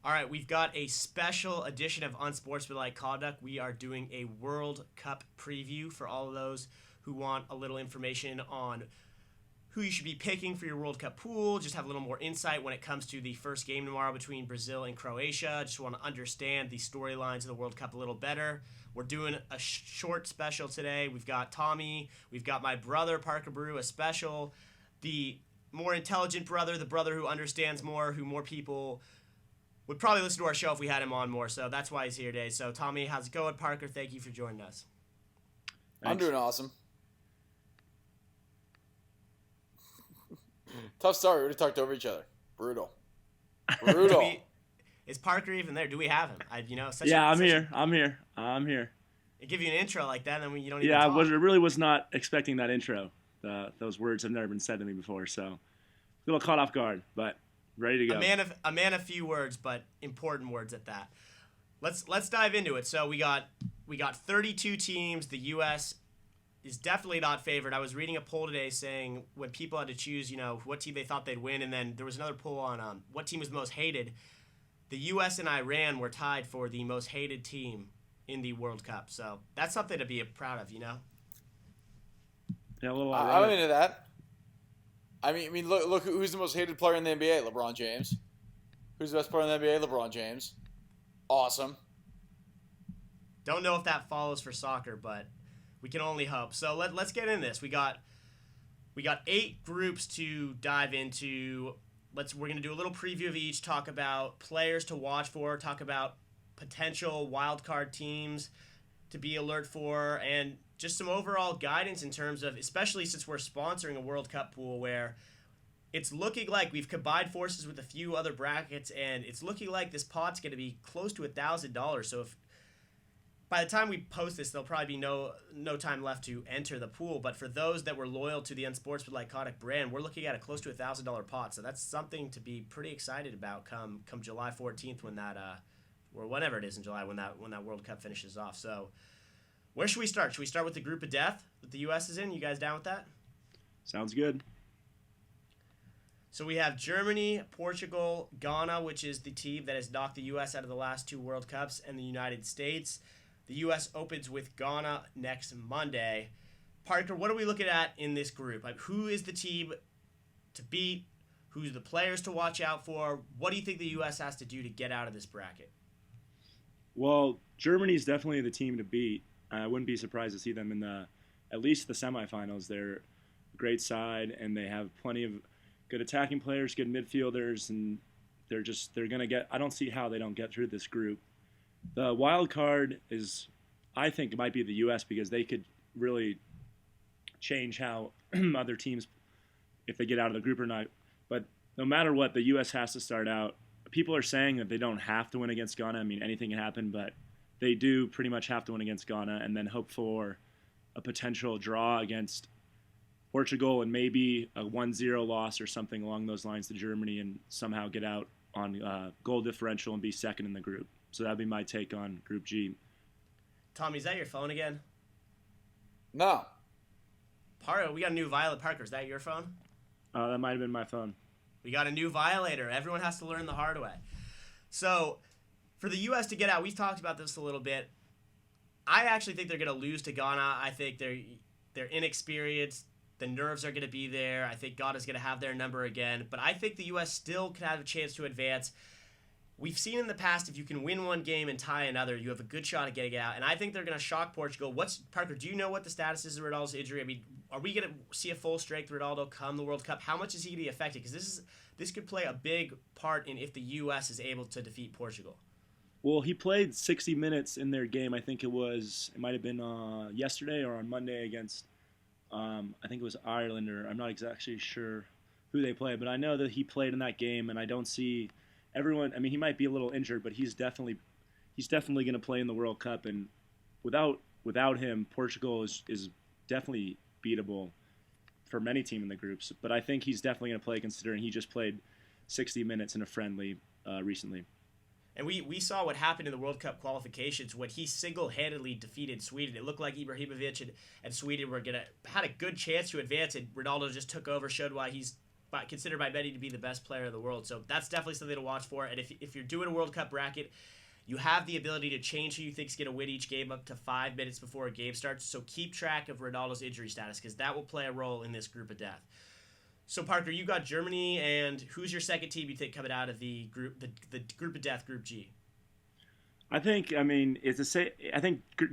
All right, we've got a special edition of Unsportsmanlike Conduct. We are doing a World Cup preview for all of those who want a little information on who you should be picking for your World Cup pool. Just have a little more insight when it comes to the first game tomorrow between Brazil and Croatia. Just want to understand the storylines of the World Cup a little better. We're doing a short special today. We've got Tommy, we've got my brother Parker Brew, a special, the more intelligent brother, the brother who understands more, who more people would probably listen to our show if we had him on more. So that's why he's here today. So Tommy, how's it going? Parker, thank you for joining us. I'm doing awesome. Tough start. We already talked over each other. Brutal. Is Parker even there? Do we have him? I'm here. I give you an intro like that, and then you don't even talk. talk. I really was not expecting that intro. Those words have never been said to me before, so a little caught off guard, but ready to go. A man of few words, but important words at that. Let's dive into it. So we got 32 teams. The U.S. is definitely not favored. I was reading a poll today saying when people had to choose, what team they thought they'd win, and then there was another poll on what team was the most hated. The U.S. and Iran were tied for the most hated team in the World Cup. So that's something to be proud of, Yeah, a little. I'm into that. I mean, look, who's the most hated player in the NBA? LeBron James. Who's the best player in the NBA? LeBron James. Awesome. Don't know if that follows for soccer, but we can only hope. So let's get in this. We got 8 groups to dive into. We're gonna do a little preview of each. Talk about players to watch for. Talk about potential wild card teams to be alert for, and just some overall guidance in terms of, especially since we're sponsoring a World Cup pool where it's looking like we've combined forces with a few other brackets, and it's looking like this pot's going to be close to $1,000. So if by the time we post this, there'll probably be no time left to enter the pool. But for those that were loyal to the Unsportsmanlike Conduct brand, we're looking at a close to $1,000 pot. So that's something to be pretty excited about come July 14th when that or whenever it is in July when that World Cup finishes off. So where should we start? Should we start with the group of death that the U.S. is in? You guys down with that? Sounds good. So we have Germany, Portugal, Ghana, which is the team that has knocked the U.S. out of the last 2 World Cups, and the United States. The U.S. opens with Ghana next Monday. Parker, what are we looking at in this group? Like, who is the team to beat? Who's the players to watch out for? What do you think the U.S. has to do to get out of this bracket? Well, Germany's definitely the team to beat. I wouldn't be surprised to see them in at least the semifinals. They're a great side, and they have plenty of good attacking players, good midfielders, and they're going to get – I don't see how they don't get through this group. The wild card is – I think it might be the U.S. because they could really change how other teams – if they get out of the group or not. But no matter what, the U.S. has to start out. People are saying that they don't have to win against Ghana. I mean, anything can happen, but – they do pretty much have to win against Ghana and then hope for a potential draw against Portugal and maybe a 1-0 loss or something along those lines to Germany and somehow get out on goal differential and be second in the group. So that would be my take on Group G. Tommy, is that your phone again? No. Parker, we got a new Violet. Parker, is that your phone? That might have been my phone. We got a new violator. Everyone has to learn the hard way. So for the U.S. to get out, we've talked about this a little bit. I actually think they're going to lose to Ghana. I think they're inexperienced. The nerves are going to be there. I think Ghana's going to have their number again. But I think the U.S. still could have a chance to advance. We've seen in the past if you can win one game and tie another, you have a good shot at getting out. And I think they're going to shock Portugal. Parker, do you know what the status is of Ronaldo's injury? I mean, are we going to see a full strength Ronaldo come the World Cup? How much is he going to be affected? Because this could play a big part in if the U.S. is able to defeat Portugal. Well, he played 60 minutes in their game. I think it might have been yesterday or on Monday against, I think it was Ireland, or I'm not exactly sure who they played, but I know that he played in that game, and I don't see everyone. I mean, he might be a little injured, but he's definitely going to play in the World Cup, and without him, Portugal is definitely beatable for many teams in the groups. But I think he's definitely going to play, considering he just played 60 minutes in a friendly recently. And we saw what happened in the World Cup qualifications when he single-handedly defeated Sweden. It looked like Ibrahimovic and Sweden had a good chance to advance, and Ronaldo just took over, showed why he's considered by many to be the best player in the world. So that's definitely something to watch for. And if you're doing a World Cup bracket, you have the ability to change who you think is going to win each game up to 5 minutes before a game starts. So keep track of Ronaldo's injury status because that will play a role in this group of death. So Parker, you got Germany, and who's your second team you think coming out of the group of death, Group G? I think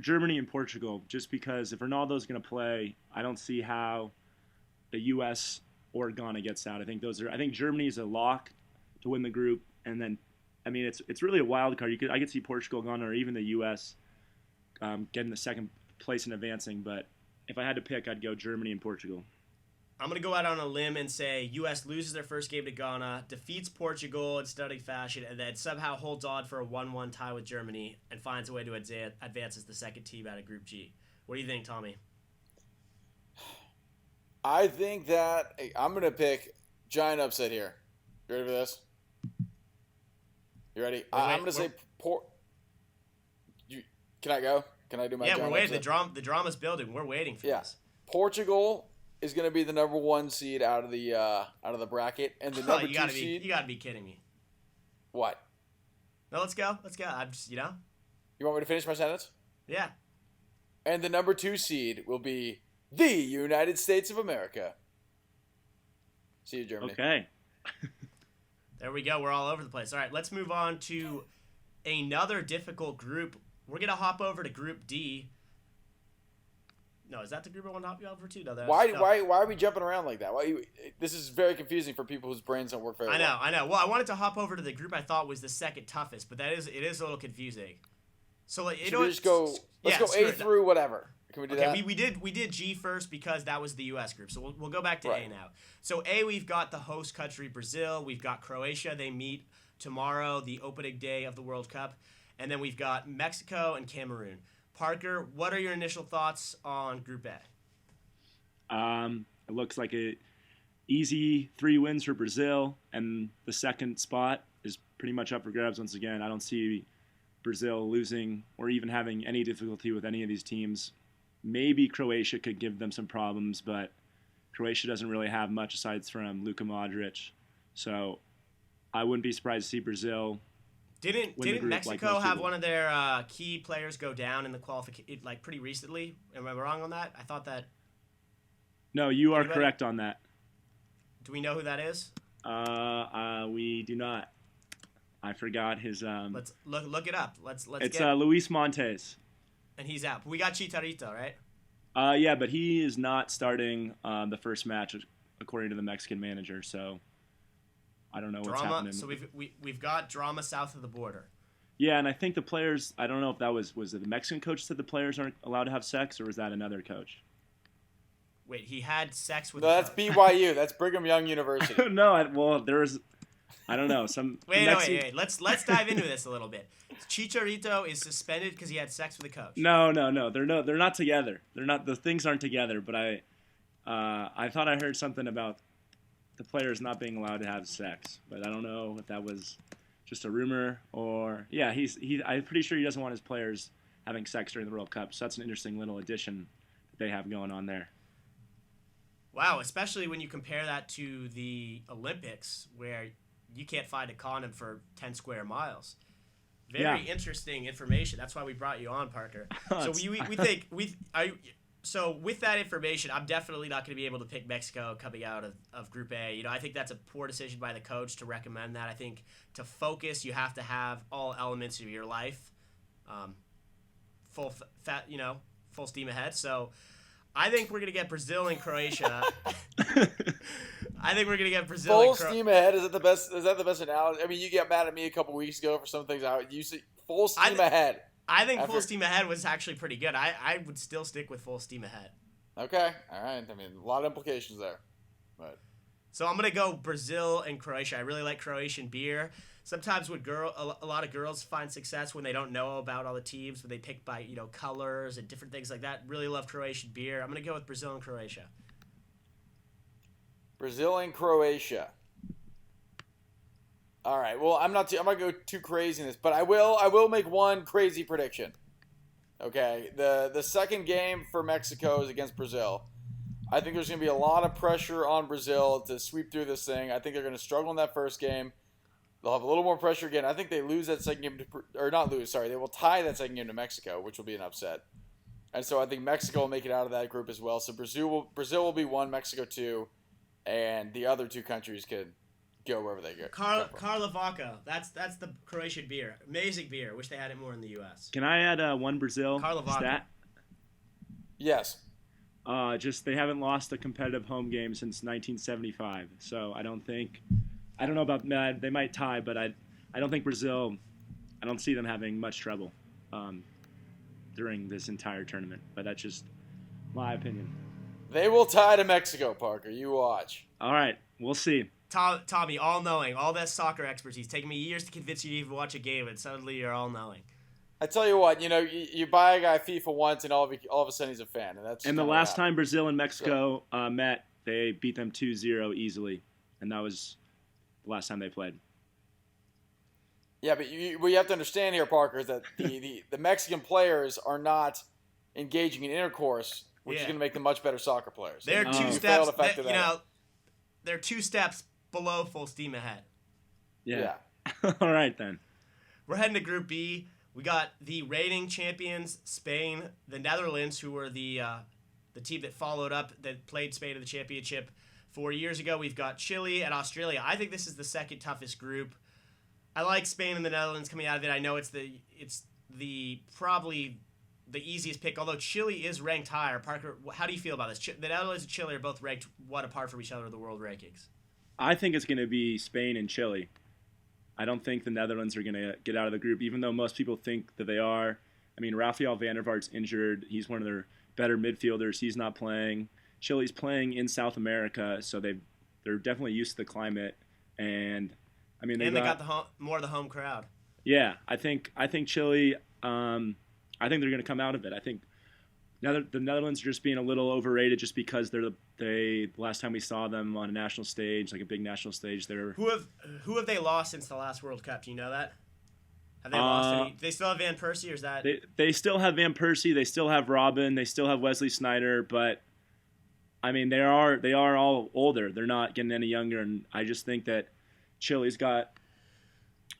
Germany and Portugal, just because if Ronaldo's going to play, I don't see how the U.S. or Ghana gets out. I think Germany is a lock to win the group, and then it's really a wild card. I could see Portugal, Ghana, or even the U.S. Getting the second place and advancing. But if I had to pick, I'd go Germany and Portugal. I'm going to go out on a limb and say U.S. loses their first game to Ghana, defeats Portugal in stunning fashion, and then somehow holds on for a 1-1 tie with Germany and finds a way to advance as the second team out of Group G. What do you think, Tommy? I think that I'm going to pick giant upset here. You ready for this? You ready? I'm going to say Can I go? Can I do my Yeah, giant we're waiting. upset? The drama's building. We're waiting for this. Portugal is going to be the number 1 seed out of the bracket, and the number 2 seed. You got to be kidding me. What? No, let's go. I'm just, You want me to finish my sentence? Yeah. And the number 2 seed will be the United States of America. See you, Germany. Okay. There we go. We're all over the place. All right, let's move on to another difficult group. We're going to hop over to Group D. No, is that the group I want to hop you over to? No, why are we jumping around like that? This is very confusing for people whose brains don't work very well. I know. Well, I wanted to hop over to the group I thought was the second toughest, but it is a little confusing. So like, Should we just go? Let's go A through whatever. Can we do that? We did G first because that was the U.S. group. So we'll go back to A now. So A, we've got the host country Brazil. We've got Croatia. They meet tomorrow, the opening day of the World Cup, and then we've got Mexico and Cameroon. Parker, what are your initial thoughts on Group A? It looks like a easy 3 wins for Brazil, and the second spot is pretty much up for grabs once again. I don't see Brazil losing or even having any difficulty with any of these teams. Maybe Croatia could give them some problems, but Croatia doesn't really have much aside from Luka Modric. So I wouldn't be surprised to see Brazil. Didn't Mexico have one of their key players go down in the qualification pretty recently? Am I wrong on that? I thought that. No, you are correct on that. Do we know who that is? We do not. I forgot his. Let's look it up. It's Luis Montes. And he's out. We got Chicharito, right? Yeah, but he is not starting the first match according to the Mexican manager. So I don't know what's happening. So we've got drama south of the border. Yeah, and I think the players. I don't know if that was it the Mexican coach said the players aren't allowed to have sex, or was that another coach? Wait, he had sex with. No, that's BYU. That's Brigham Young University. No, there's. I don't know. Wait. Let's dive into this a little bit. Chicharito is suspended because he had sex with a coach. No. They're not together. They're not. The things aren't together. But I thought I heard something about the players not being allowed to have sex. But I don't know if that was just a rumor or I'm pretty sure he doesn't want his players having sex during the World Cup. So that's an interesting little addition that they have going on there. Wow, especially when you compare that to the Olympics where you can't find a condom for 10 square miles. Very interesting information. That's why we brought you on, Parker. So with that information, I'm definitely not going to be able to pick Mexico coming out of Group A. I think that's a poor decision by the coach to recommend that. I think to focus, you have to have all elements of your life full steam ahead. So I think we're going to get Brazil and Croatia. I think we're going to get Brazil full steam ahead. Is that the best analogy? I mean, you got mad at me a couple weeks ago for some things. You see full steam ahead. I think full steam ahead was actually pretty good. I would still stick with full steam ahead. Okay. All right. I mean, a lot of implications there. But So I'm going to go Brazil and Croatia. I really like Croatian beer. Sometimes a lot of girls find success when they don't know about all the teams, when they pick by, colors and different things like that. Really love Croatian beer. I'm going to go with Brazil and Croatia. Brazil and Croatia. All right. Well, I'm not going to go too crazy in this, but I will make one crazy prediction. Okay. The second game for Mexico is against Brazil. I think there's going to be a lot of pressure on Brazil to sweep through this thing. I think they're going to struggle in that first game. They'll have a little more pressure again. I think they lose that second game, or not lose, sorry. They will tie that second game to Mexico, which will be an upset. And so I think Mexico will make it out of that group as well. So Brazil will be 1, Mexico 2, and the other 2 countries could go wherever they go. Karlovaca. That's the Croatian beer. Amazing beer. Wish they had it more in the U.S. Can I add one Brazil stat? Yes. Just they haven't lost a competitive home game since 1975. So I don't know about that. They might tie, but I don't think Brazil. I don't see them having much trouble during this entire tournament. But that's just my opinion. They will tie to Mexico, Parker. You watch. All right, we'll see. Tommy, all-knowing, all that soccer expertise. Taking me years to convince you to even watch a game, and suddenly you're all-knowing. I tell you what, you buy a guy FIFA once, and all of a sudden he's a fan, and that's. And the last time Brazil and Mexico met, they beat them 2-0 easily, and that was the last time they played. Yeah, but what you have to understand here, Parker, is that the Mexican players are not engaging in intercourse, which is going to make them much better soccer players. They're they're 2 steps below full steam ahead. Yeah. All right, then. We're heading to Group B. We got the reigning champions, Spain, the Netherlands, who were the team that followed up, that played Spain in the championship 4 years ago. We've got Chile and Australia. I think this is the second toughest group. I like Spain and the Netherlands coming out of it. I know it's the probably the easiest pick, although Chile is ranked higher. Parker, how do you feel about this? The Netherlands and Chile are both ranked apart from each other in the world rankings? I think it's going to be Spain and Chile. I don't think the Netherlands are going to get out of the group, even though most people think that they are. I mean, Rafael van der Vaart's injured. He's one of their better midfielders. He's not playing. Chile's playing in South America, so they're definitely used to the climate. And I mean, they got more of the home crowd. Yeah, I think Chile. I think they're going to come out of it. I think the Netherlands are just being a little overrated, just because the last time we saw them on a national stage, like a big national stage, Who have they lost since the last World Cup? Do you know that? Have they lost any? They still have Van Persie, or is that? They still have Van Persie. They still have Robin. They still have Wesley Sneijder. But I mean, they are all older. They're not getting any younger, and I just think that Chile's got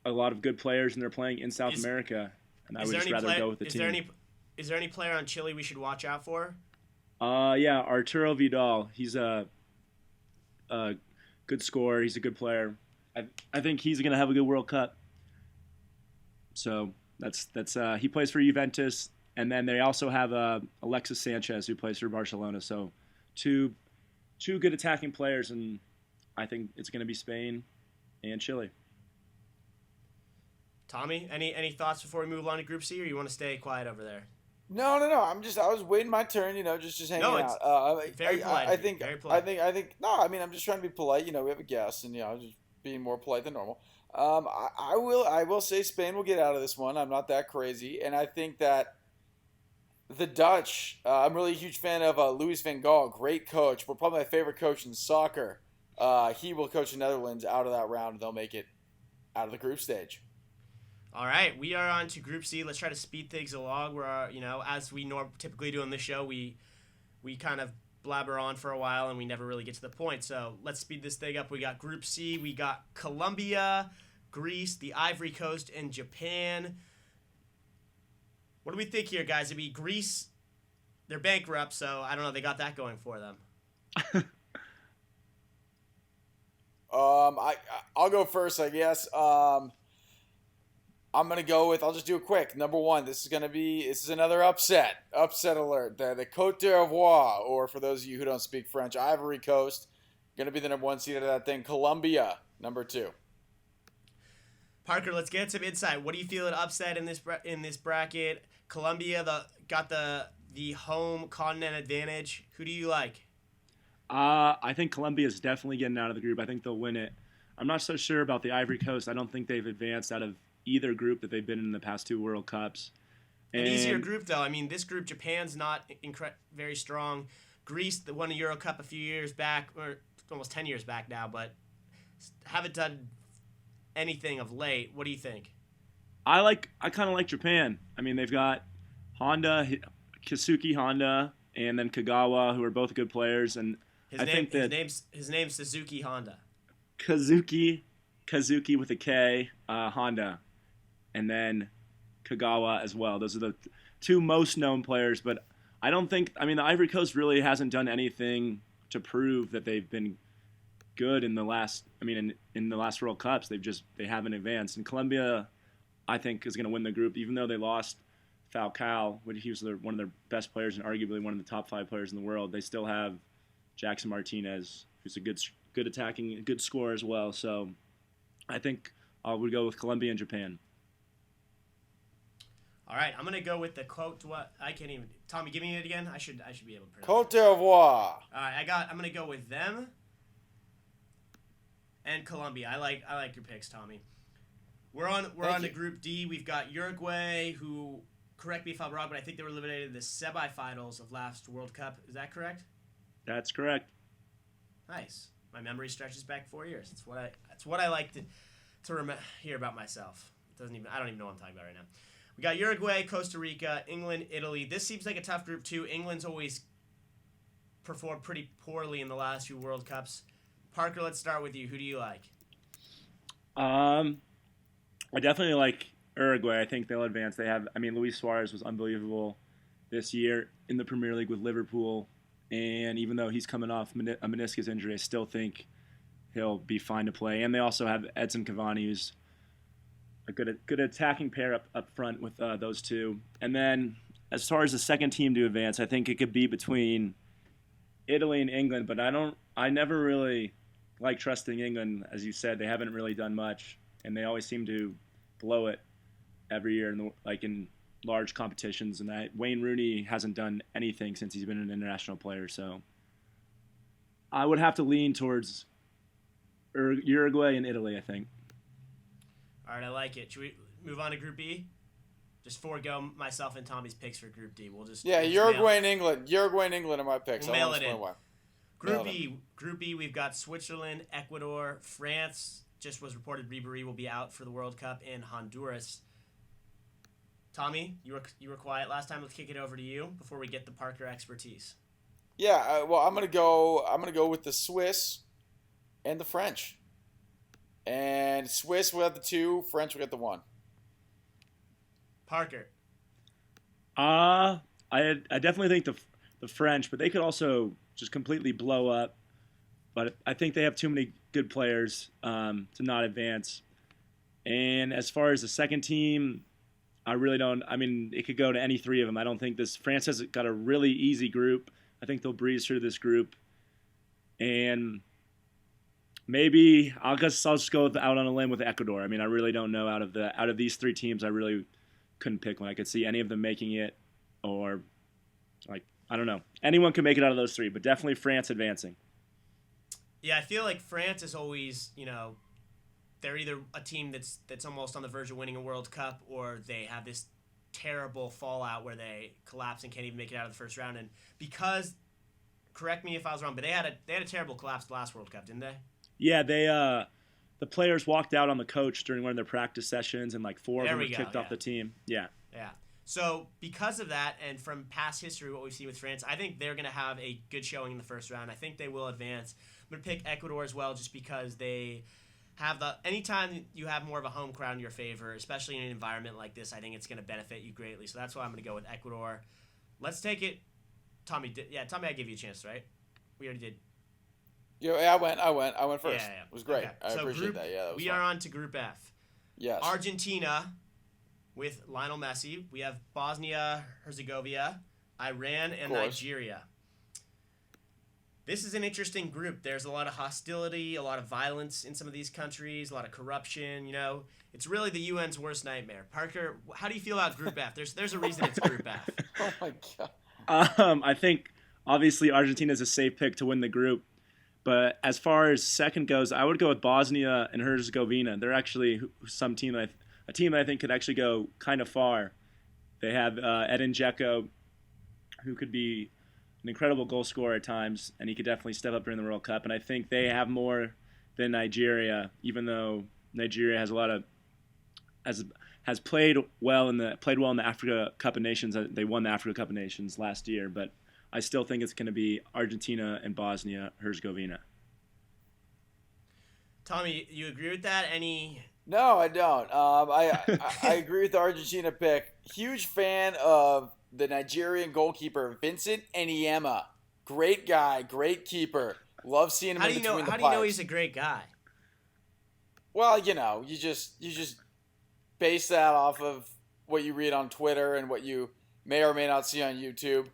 a lot of good players, and they're playing in South America. And I would just rather go with the team. Is there any player on Chile we should watch out for? Yeah, Arturo Vidal. He's a good scorer. He's a good player. I think he's going to have a good World Cup. So that's he plays for Juventus, and then they also have Alexis Sanchez, who plays for Barcelona. So two good attacking players, and I think it's going to be Spain and Chile. Tommy, any thoughts before we move on to Group C, or you want to stay quiet over there? No. I was waiting my turn, just hanging out. Very polite. I think. No, I mean, I'm just trying to be polite. We have a guest, and just being more polite than normal. I will say Spain will get out of this one. I'm not that crazy, and I think that the Dutch. I'm really a huge fan of Louis van Gaal, great coach, but probably my favorite coach in soccer. He will coach the Netherlands out of that round, and they'll make it out of the group stage. All right, we are on to Group C. Let's try to speed things along. We're, as we typically do on this show, we kind of blabber on for a while and we never really get to the point. So let's speed this thing up. We got Group C. We got Colombia, Greece, the Ivory Coast, and Japan. What do we think here, guys? It'd be Greece. They're bankrupt, so I don't know. They got that going for them. I'll go first, I guess. I'm going to go with, I'll just do it quick. Number one, this is another upset. Upset alert. The Côte d'Ivoire, or for those of you who don't speak French, Ivory Coast, going to be the number one seed of that thing. Colombia, number 2. Parker, let's get some insight. What do you feel an upset in this bracket? Colombia got the home continent advantage. Who do you like? I think Colombia is definitely getting out of the group. I think they'll win it. I'm not so sure about the Ivory Coast. I don't think they've advanced out of either group that they've been in the past 2 World Cups. An easier group, though. I mean, this group, Japan's not very strong. Greece, that won a Euro Cup a few years back, or almost 10 years back now, but haven't done anything of late. What do you think? I kind of like Japan. I mean, they've got Honda, Keisuke Honda, and then Kagawa, who are both good players. And his name's Suzuki Honda. Kazuki with a K, Honda, and then Kagawa as well. Those are the two most known players. But I don't think. I mean, the Ivory Coast really hasn't done anything to prove that they've been good in the last. I mean, in the last World Cups, they haven't advanced. And Colombia, I think, is going to win the group, even though they lost Falcao, which he was one of their best players and arguably one of the top 5 players in the world. They still have Jackson Martinez, who's a good attacking, good scorer as well. So I think I would go with Colombia and Japan. All right, I'm gonna go with the Cote d'Ivoire. I can't even. Tommy, give me it again. I should be able to pronounce. Cote d'Ivoire. All right, I'm gonna go with them and Colombia. I like your picks, Tommy. We're on to Group D. We've got Uruguay, who, correct me if I'm wrong, but I think they were eliminated in the semifinals of last World Cup. Is that correct? That's correct. Nice. My memory stretches back 4 years. That's what I like to hear about myself. I don't even know what I'm talking about right now. We got Uruguay, Costa Rica, England, Italy. This seems like a tough group too. England's always performed pretty poorly in the last few World Cups. Parker, let's start with you. Who do you like? I definitely like Uruguay. I think they'll advance. Luis Suarez was unbelievable this year in the Premier League with Liverpool. And even though he's coming off a meniscus injury, I still think he'll be fine to play. And they also have Edson Cavani, who's a good attacking pair up front with those two. And then as far as the second team to advance, I think it could be between Italy and England. But I never really like trusting England. As you said, they haven't really done much, and they always seem to blow it every year in large competitions. And Wayne Rooney hasn't done anything since he's been an international player. So I would have to lean towards Uruguay and Italy, I think. All right, I like it. Should we move on to Group B? Just forego myself and Tommy's picks for Group D. Uruguay and England. Uruguay and England are my picks. We'll mail it in. Group B, we've got Switzerland, Ecuador, France. Just was reported Ribéry will be out for the World Cup, in Honduras. Tommy, you were quiet last time. Let's kick it over to you before we get the Parker expertise. Yeah, well, I'm gonna go with the Swiss and the French. And Swiss will have the 2, French will get the 1. Parker. I definitely think the French, but they could also just completely blow up. But I think they have too many good players to not advance. And as far as the second team, I really don't. I mean, it could go to any 3 of them. I don't think France has got a really easy group. I think they'll breeze through this group. And maybe I'll just go out on a limb with Ecuador. I mean, I really don't know out of these 3 teams. I really couldn't pick one. I could see any of them making it, or I don't know. Anyone could make it out of those 3, but definitely France advancing. Yeah, I feel like France is always, they're either a team that's almost on the verge of winning a World Cup, or they have this terrible fallout where they collapse and can't even make it out of the first round. And because, correct me if I was wrong, but they had a terrible collapse the last World Cup, didn't they? Yeah, the players walked out on the coach during one of their practice sessions, and 4 of them were kicked off the team. Yeah. Yeah. So because of that, and from past history, what we've seen with France, I think they're going to have a good showing in the first round. I think they will advance. I'm going to pick Ecuador as well, just because they have anytime you have more of a home crowd in your favor, especially in an environment like this, I think it's going to benefit you greatly. So that's why I'm going to go with Ecuador. Let's take it. Tommy, I gave you a chance, right? We already did. Yeah, I went first. Yeah. It was great. Okay. I appreciate that. Yeah, that was we fun. are on to Group F. Yes. Argentina with Lionel Messi. We have Bosnia-Herzegovina, Iran, and Nigeria. This is an interesting group. There's a lot of hostility, a lot of violence in some of these countries, a lot of corruption. It's really the UN's worst nightmare. Parker, how do you feel about Group F? There's a reason it's Group F. Oh my God. I think obviously Argentina is a safe pick to win the group. But as far as second goes, I would go with Bosnia and Herzegovina. They're actually a team that I think could actually go kind of far. They have Edin Dzeko, who could be an incredible goal scorer at times, and he could definitely step up during the World Cup. And I think they have more than Nigeria, even though Nigeria has played well in the Africa Cup of Nations. They won the Africa Cup of Nations last year, but I still think it's going to be Argentina and Bosnia-Herzegovina. Tommy, you agree with that? Any? No, I don't. I agree with the Argentina pick. Huge fan of the Nigerian goalkeeper Vincent Enniema. Great guy, great keeper. Love seeing him in between the pipes. How do you know he's a great guy? Well, you just base that off of what you read on Twitter and what you may or may not see on YouTube.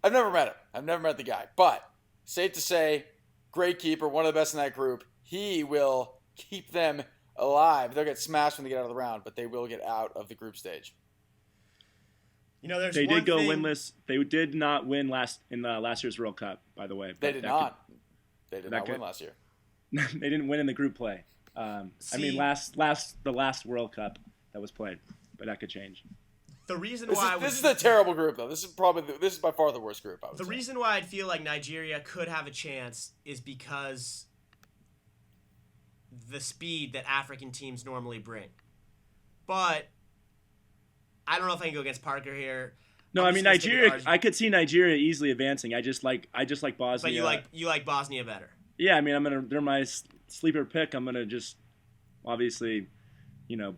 I've never met him. I've never met the guy. But safe to say, great keeper, one of the best in that group. He will keep them alive. They'll get smashed when they get out of the round, but they will get out of the group stage. There's they one did go thing... winless. They did not win last year's World Cup, by the way. They did not. They did not win last year. They didn't win in the group play. The last World Cup that was played, but that could change. The reason this is a terrible group, though. This is by far the worst group. I would say. Reason why I'd feel like Nigeria could have a chance is because the speed that African teams normally bring. But I don't know if I can go against Parker here. No, I mean Nigeria. I could see Nigeria easily advancing. I just like Bosnia. But you like Bosnia better. Yeah, I mean they're my sleeper pick. I'm gonna just obviously,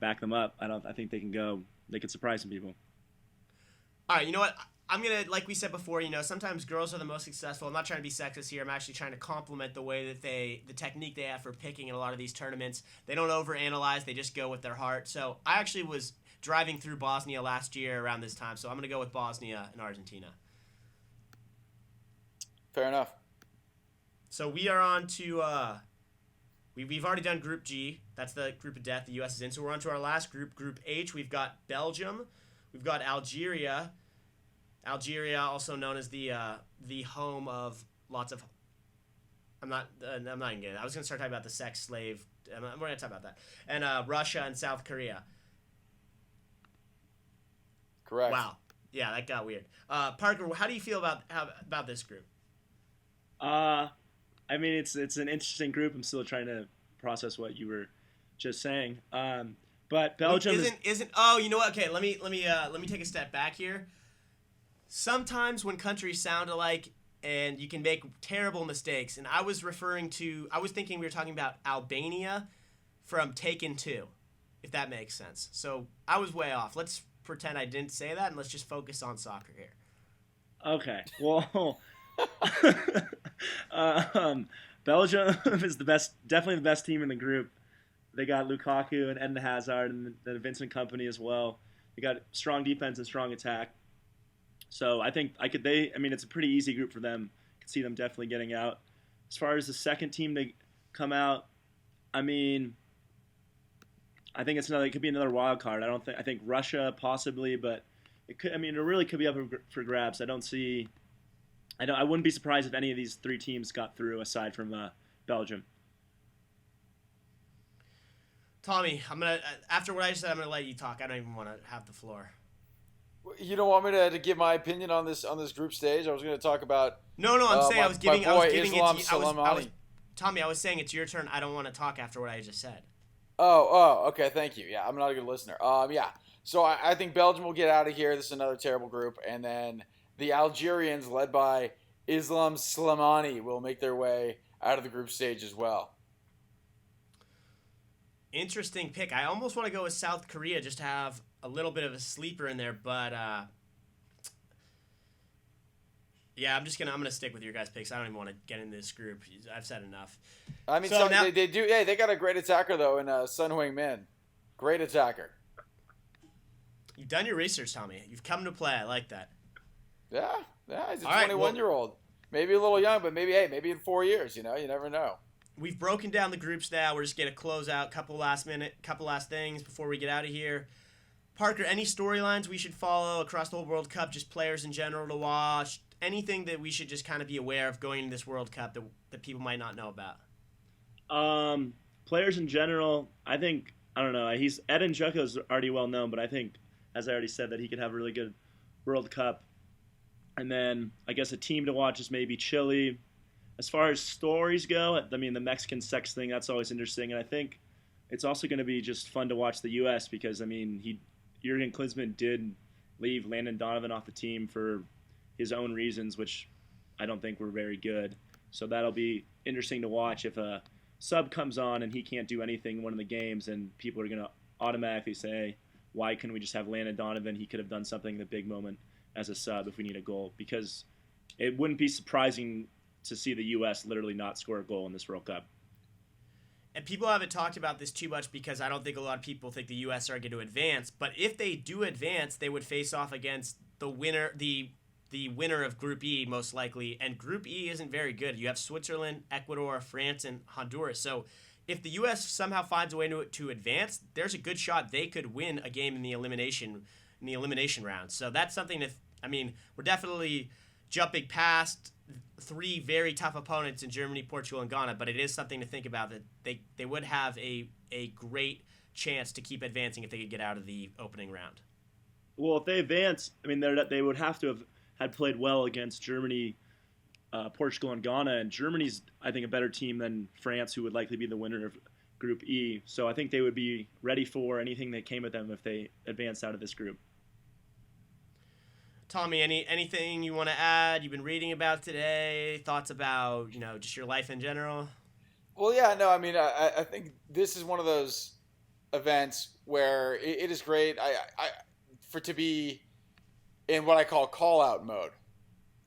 back them up. I think they can go. They could surprise some people. All right, you know what? I'm going to, like we said before, sometimes girls are the most successful. I'm not trying to be sexist here. I'm actually trying to compliment the way that the technique they have for picking in a lot of these tournaments. They don't overanalyze. They just go with their heart. So I actually was driving through Bosnia last year around this time. So I'm going to go with Bosnia and Argentina. Fair enough. So we are on to, we've already done Group G. That's the group of death the U.S. is in. So we're on to our last group, Group H. We've got Belgium. We've got Algeria. Algeria, also known as the home of lots of. I'm not even gonna. I was gonna start talking about the sex slave. We're gonna talk about that. And Russia and South Korea. Correct. Wow. Yeah, that got weird. Parker, how do you feel about this group? I mean, it's an interesting group. I'm still trying to process what you were just saying. But Belgium isn't. Oh, you know what? Okay, let me take a step back here. Sometimes when countries sound alike and you can make terrible mistakes, and I was thinking we were talking about Albania from Taken 2, if that makes sense. So I was way off. Let's pretend I didn't say that, and let's just focus on soccer here. Okay. Well, Belgium is definitely the best team in the group. They got Lukaku and Eden Hazard and the Vincent Kompany as well. They got strong defense and strong attack. So I think it's a pretty easy group for them. I could see them definitely getting out. As far as the second team to come out, I think it could be another wild card. I think Russia possibly, but it really could be up for grabs. I wouldn't be surprised if any of these three teams got through aside from Belgium. Tommy, after what I said, I'm gonna let you talk. I don't even want to have the floor. You don't want me to give my opinion on this group stage? I was going to talk about. No. I'm saying I was giving Islam it. Tommy, I was saying it's your turn. I don't want to talk after what I just said. Oh, okay. Thank you. Yeah, I'm not a good listener. Yeah. So I think Belgium will get out of here. This is another terrible group, and then the Algerians, led by Islam Slimani, will make their way out of the group stage as well. Interesting pick. I almost want to go with South Korea just to have a little bit of a sleeper in there, but yeah, I'm gonna stick with your guys' picks. I don't even want to get in this group. I've said enough. I mean, so now, they do. Yeah, they got a great attacker though in Sun Heung-min. Great attacker. You've done your research, Tommy. You've come to play. I like that. Yeah. He's a 21-year-old. Maybe a little young, but maybe in 4 years. You never know. We've broken down the groups now. We're just gonna close out. Couple last things before we get out of here. Parker, any storylines we should follow across the whole World Cup, just players in general to watch, anything that we should just kind of be aware of going into this World Cup that people might not know about? Players in general, I don't know. Edin Dzeko's already well known, but I think, as I already said, that he could have a really good World Cup. And then I guess a team to watch is maybe Chile. As far as stories go, the Mexican sex thing, that's always interesting. And I think it's also going to be just fun to watch the U.S. because, Jurgen Klinsmann did leave Landon Donovan off the team for his own reasons, which I don't think we're very good. So that'll be interesting to watch if a sub comes on and he can't do anything in one of the games, and people are going to automatically say, why couldn't we just have Landon Donovan? He could have done something in the big moment as a sub if we need a goal, because it wouldn't be surprising to see the U.S. literally not score a goal in this World Cup. And people haven't talked about this too much because I don't think a lot of people think the U.S. are going to advance. But if they do advance, they would face off against the winner, the winner of Group E, most likely. And Group E isn't very good. You have Switzerland, Ecuador, France, and Honduras. So if the U.S. somehow finds a way to advance, there's a good shot they could win a game in the elimination round. So that's something we're definitely jumping past 3 very tough opponents in Germany, Portugal, and Ghana, but it is something to think about that they would have a great chance to keep advancing if they could get out of the opening round. Well, if they advance, they would have to have had played well against Germany, Portugal, and Ghana, and Germany's, I think, a better team than France, who would likely be the winner of Group E. So I think they would be ready for anything that came at them if they advanced out of this group. Tommy, anything you want to add? You've been reading about today, thoughts about, just your life in general? Well, yeah, no, I think this is one of those events where it is great to be in what I call call-out mode,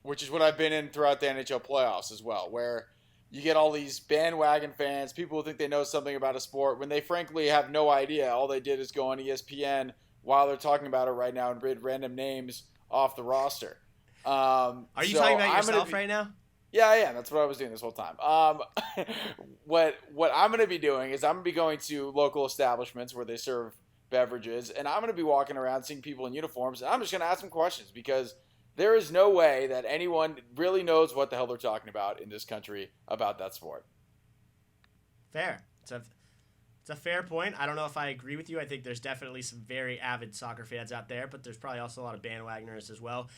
which is what I've been in throughout the NHL playoffs as well, where you get all these bandwagon fans, people who think they know something about a sport, when they frankly have no idea. All they did is go on ESPN while they're talking about it right now and read random names off the roster. Are you talking about yourself right now? Yeah, I am. That's what I was doing this whole time. What I'm going to be doing is I'm going to be going to local establishments where they serve beverages, and I'm going to be walking around seeing people in uniforms, and I'm just going to ask them questions, because there is no way that anyone really knows what the hell they're talking about in this country about that sport. Fair. It's a fair point. I don't know if I agree with you. I think there's definitely some very avid soccer fans out there, but there's probably also a lot of bandwagoners as well.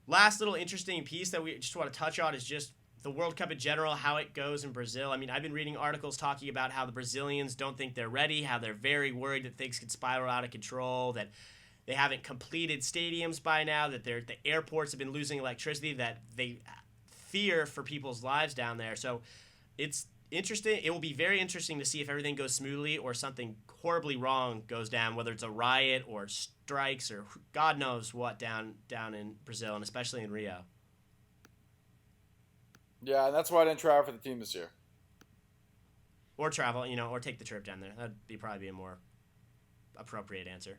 Last little interesting piece that we just want to touch on is just the World Cup in general, how it goes in Brazil. I've been reading articles talking about how the Brazilians don't think they're ready, how they're very worried that things could spiral out of control, that they haven't completed stadiums by now, that the airports have been losing electricity, that they fear for people's lives down there. So it's interesting. It will be very interesting to see if everything goes smoothly or something horribly wrong goes down, whether it's a riot or strikes or God knows what down in Brazil, and especially in Rio. Yeah, and that's why I didn't try out for the team this year. Or travel, or take the trip down there. That'd probably be a more appropriate answer.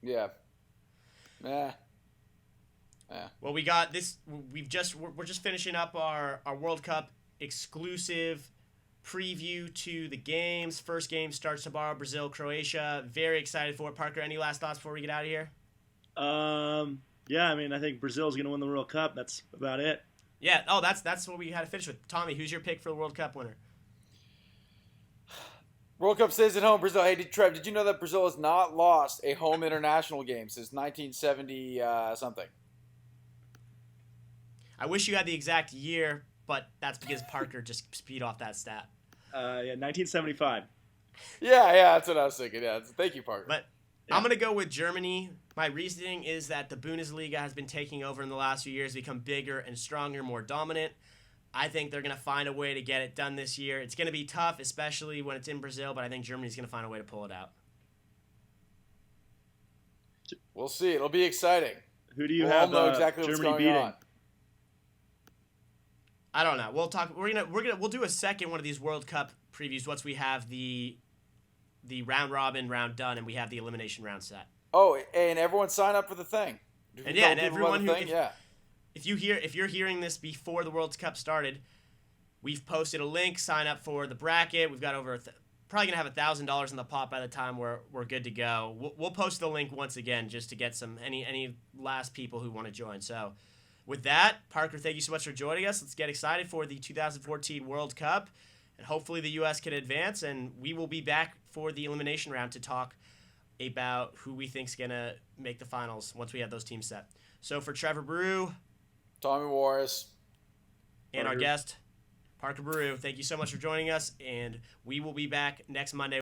Yeah. Yeah. Well, we got this. We're just finishing up our World Cup exclusive preview to the games. First game starts tomorrow, Brazil, Croatia. Very excited for it. Parker, any last thoughts before we get out of here? Yeah, I think Brazil's going to win the World Cup. That's about it. Yeah, that's what we had to finish with. Tommy, who's your pick for the World Cup winner? World Cup stays at home, Brazil. Hey, Trev, did you know that Brazil has not lost a home international game since 1970 something? I wish you had the exact year, but that's because Parker just speed off that stat. 1975. Yeah, that's what I was thinking. Yeah, thank you, Parker. But yeah. I'm going to go with Germany. My reasoning is that the Bundesliga has been taking over in the last few years, become bigger and stronger, more dominant. I think they're going to find a way to get it done this year. It's going to be tough, especially when it's in Brazil, but I think Germany's going to find a way to pull it out. We'll see. It'll be exciting. Who do you have know exactly Germany what's going beating? on. I don't know. We'll talk. We'll do a second one of these World Cup previews once we have the round robin round done and we have the elimination round set. Oh, and everyone sign up for the thing. And yeah, and everyone if you're hearing this before the World Cup started, we've posted a link. Sign up for the bracket. We've got over probably gonna have $1,000 in the pot by the time we're good to go. We'll post the link once again just to get some any last people who want to join. So. With that, Parker, thank you so much for joining us. Let's get excited for the 2014 World Cup, and hopefully the U.S. can advance, and we will be back for the elimination round to talk about who we think is going to make the finals once we have those teams set. So for Trevor Brew, Tommy Morris, and our guest, Parker Brew, thank you so much for joining us, and we will be back next Monday.